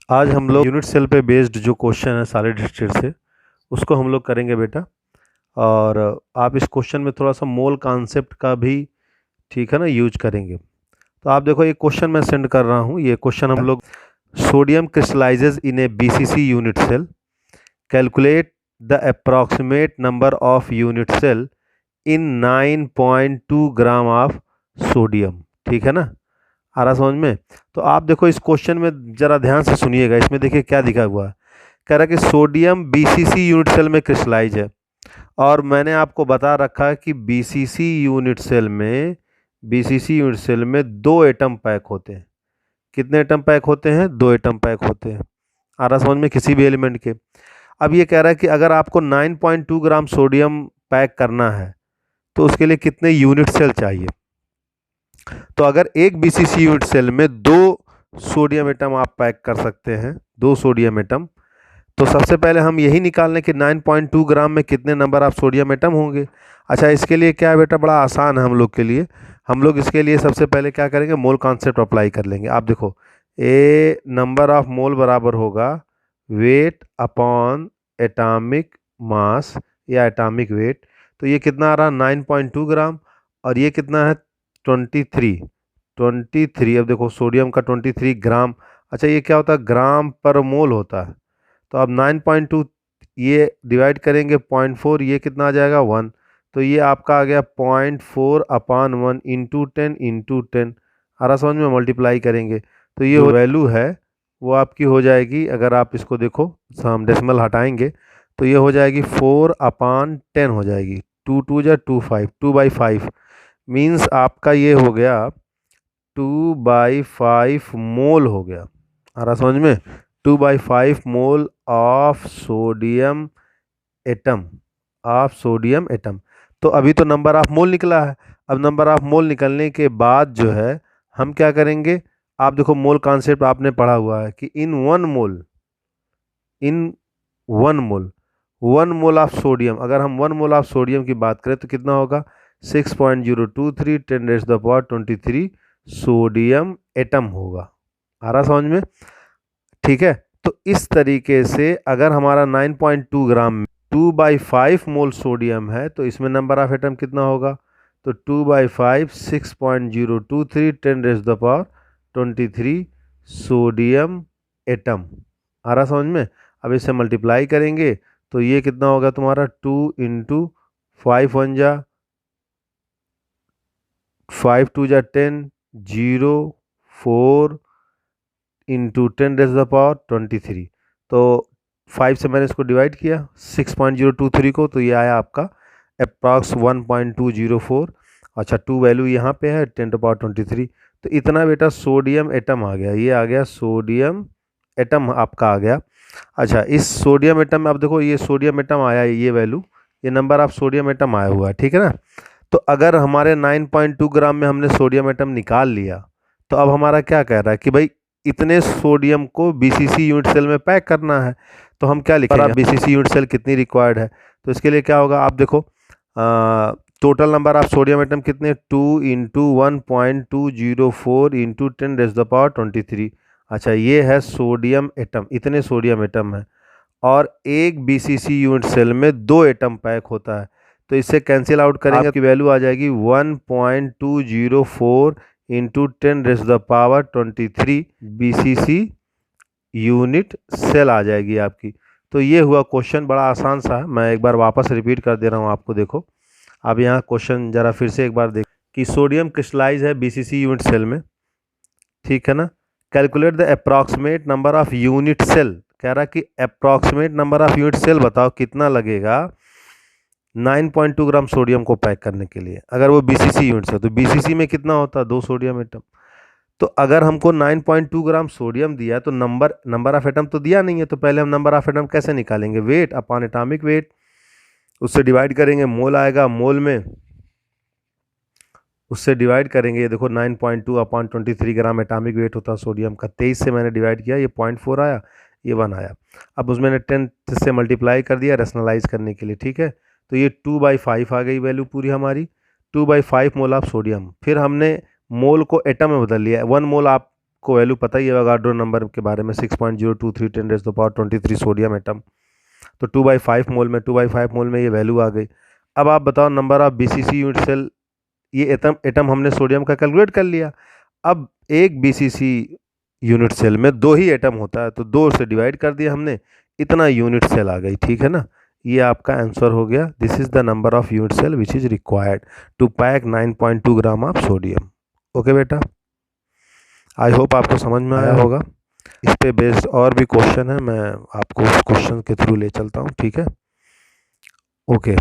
आज हम लोग यूनिट सेल पे बेस्ड जो क्वेश्चन है सॉलिड स्टेट से उसको हम लोग करेंगे बेटा। और आप इस क्वेश्चन में थोड़ा सा मोल कॉन्सेप्ट का भी ठीक है ना यूज करेंगे। तो आप देखो ये क्वेश्चन मैं सेंड कर रहा हूँ। ये क्वेश्चन हम लोग sodium crystallises in a BCC unit cell, calculate the approximate number of unit cell in 9.2 gram of sodium. ठीक है ना, आ रहा समझ में। तो आप देखो इस क्वेश्चन में जरा ध्यान से सुनिएगा। इसमें देखिए क्या दिखा हुआ है। कह रहा है कि सोडियम बीसीसी यूनिट सेल में क्रिस्टलाइज है, और मैंने आपको बता रखा है कि बीसीसी यूनिट सेल में दो एटम पैक होते हैं। कितने एटम पैक होते हैं? दो एटम पैक होते हैं। आ रहा समझ में, किसी भी एलिमेंट के। अब ये कह रहा है कि अगर आपको 9.2 ग्राम सोडियम पैक करना है तो उसके लिए कितने यूनिट सेल चाहिए। तो अगर एक बीसीसी यूनिट सेल में दो सोडियम एटम आप पैक कर सकते हैं, दो सोडियम एटम, तो सबसे पहले हम यही निकाल लें कि 9.2 ग्राम में कितने नंबर ऑफ सोडियम एटम होंगे। अच्छा, इसके लिए क्या है बेटा, बड़ा आसान है हम लोग के लिए। हम लोग इसके लिए सबसे पहले क्या करेंगे, मोल कॉन्सेप्ट अप्लाई कर लेंगे। आप देखो, ए नंबर ऑफ मोल बराबर होगा वेट अपॉन एटॉमिक मास या एटॉमिक वेट। तो ये कितना आ रहा, 9.2 ग्राम, और ये कितना है, 23। अब देखो सोडियम का 23 ग्राम। अच्छा, ये क्या होता है, ग्राम पर मोल होता है। तो अब 9.2 ये डिवाइड करेंगे 0.4, ये कितना आ जाएगा, 1। तो ये आपका आ गया 0.4 अपान 1 इंटू 10 आ रहा समझ में। मल्टीप्लाई करेंगे तो ये वैल्यू है वो आपकी हो जाएगी। अगर आप इसको देखो, हम डेसिमल हटाएंगे तो ये हो जाएगी 4/10 हो जाएगी। 2×2 = 2/5 मीन्स आपका ये हो गया 2/5 मोल हो गया। आ रहा समझ में, 2/5 मोल ऑफ सोडियम एटम। तो अभी तो नंबर ऑफ मोल निकला है। अब नंबर ऑफ मोल निकलने के बाद जो है हम क्या करेंगे, आप देखो मोल कॉन्सेप्ट आपने पढ़ा हुआ है कि in one mole of sodium, अगर हम 1 मोल ऑफ सोडियम की बात करें तो कितना होगा, 6.023 10⁻23 सोडियम एटम होगा। आ रहा समझ में, ठीक है। तो इस तरीके से अगर हमारा 9.2 ग्राम में 2/5 मोल सोडियम है तो इसमें नंबर ऑफ एटम कितना होगा, तो 2/5 6.023 10⁻23 सोडियम एटम। आ रहा समझ में। अब इसे मल्टीप्लाई करेंगे तो ये कितना होगा तुम्हारा, 2 इंटू 5 1 जा 5 2 जा 10 0 4 इंटू 10⁻23। तो 5 से मैंने इसको डिवाइड किया 6.023 को, तो ये आया आपका अप्रॉक्स 1.204। अच्छा, 2 वैल्यू यहाँ पे है 10⁻23। तो इतना बेटा सोडियम एटम आ गया, ये आ गया सोडियम एटम आपका आ गया। अच्छा, इस सोडियम एटम में अब देखो ये सोडियम एटम आया है, ये वैल्यू, ये नंबर ऑफ सोडियम एटम आया हुआ है, ठीक है ना। तो अगर हमारे 9.2 ग्राम में हमने सोडियम एटम निकाल लिया तो अब हमारा क्या कह रहा है कि भाई इतने सोडियम को बीसीसी यूनिट सेल में पैक करना है। तो हम क्या लिखेंगे, बीसीसी यूनिट सेल कितनी रिक्वायर्ड है। तो इसके लिए क्या होगा, आप देखो total number of sodium atom कितने, 2 इंटू 1.204 इंटू 10⁻23। अच्छा, ये है सोडियम एटम, इतने सोडियम एटम है, और एक बीसीसी यूनिट सेल में दो एटम पैक होता है। तो इससे कैंसिल आउट करेंगे, आपकी वैल्यू आ जाएगी 1.204 इंटू 10⁻23 बीसीसी यूनिट सेल आ जाएगी आपकी। तो ये हुआ क्वेश्चन, बड़ा आसान सा है। मैं एक बार वापस रिपीट कर दे रहा हूँ आपको। देखो अब यहाँ क्वेश्चन जरा फिर से एक बार देख कि सोडियम क्रिस्टलाइज है बीसीसी यूनिट सेल में, ठीक है ना। Calculate the approximate number of unit cell, कह रहा कि approximate number of unit cell बताओ कितना लगेगा 9.2 ग्राम सोडियम को पैक करने के लिए। अगर वो बीसीसी यूनिट है तो बीसीसी में कितना होता है, दो सोडियम एटम। तो अगर हमको 9.2 ग्राम सोडियम दिया तो नंबर ऑफ एटम तो दिया नहीं है, तो पहले हम नंबर ऑफ एटम कैसे निकालेंगे, वेट अपॉन एटॉमिक वेट, उससे डिवाइड करेंगे, मोल आएगा, मोल में उससे डिवाइड करेंगे। ये देखो 9.2/23 ग्राम एटॉमिक वेट होता है सोडियम का। 23 से मैंने डिवाइड किया, ये 0.4 आया, ये 1 आया। अब उसमें 10 से मल्टीप्लाई कर दिया रेशनलाइज करने के लिए, ठीक है। तो ये 2/5 आ गई वैल्यू पूरी हमारी, 2/5 मोल ऑफ सोडियम। फिर हमने मोल को एटम में बदल लिया, 1 मोल आप आपको वैल्यू पता ही है एवोगाड्रो नंबर के बारे में, 6.023 10⁻23 सोडियम एटम। तो 2/5 मोल में 2/5 मोल में ये वैल्यू आ गई। अब आप बताओ number of BCC unit cell, ये एटम हमने सोडियम का कैलकुलेट कर लिया। अब एक बीसीसी यूनिट सेल में 2 ही एटम होता है, तो 2 से डिवाइड कर दिया हमने, इतना यूनिट सेल आ गई, ठीक है ना। ये आपका आंसर हो गया। This is the number of unit cell which is required to pack 9.2 gram of sodium. Okay बेटा, आई होप आपको समझ में आया होगा। इस पे बेस्ड और भी क्वेश्चन है, मैं आपको उस क्वेश्चन के थ्रू ले चलता हूँ, ठीक है। ओके।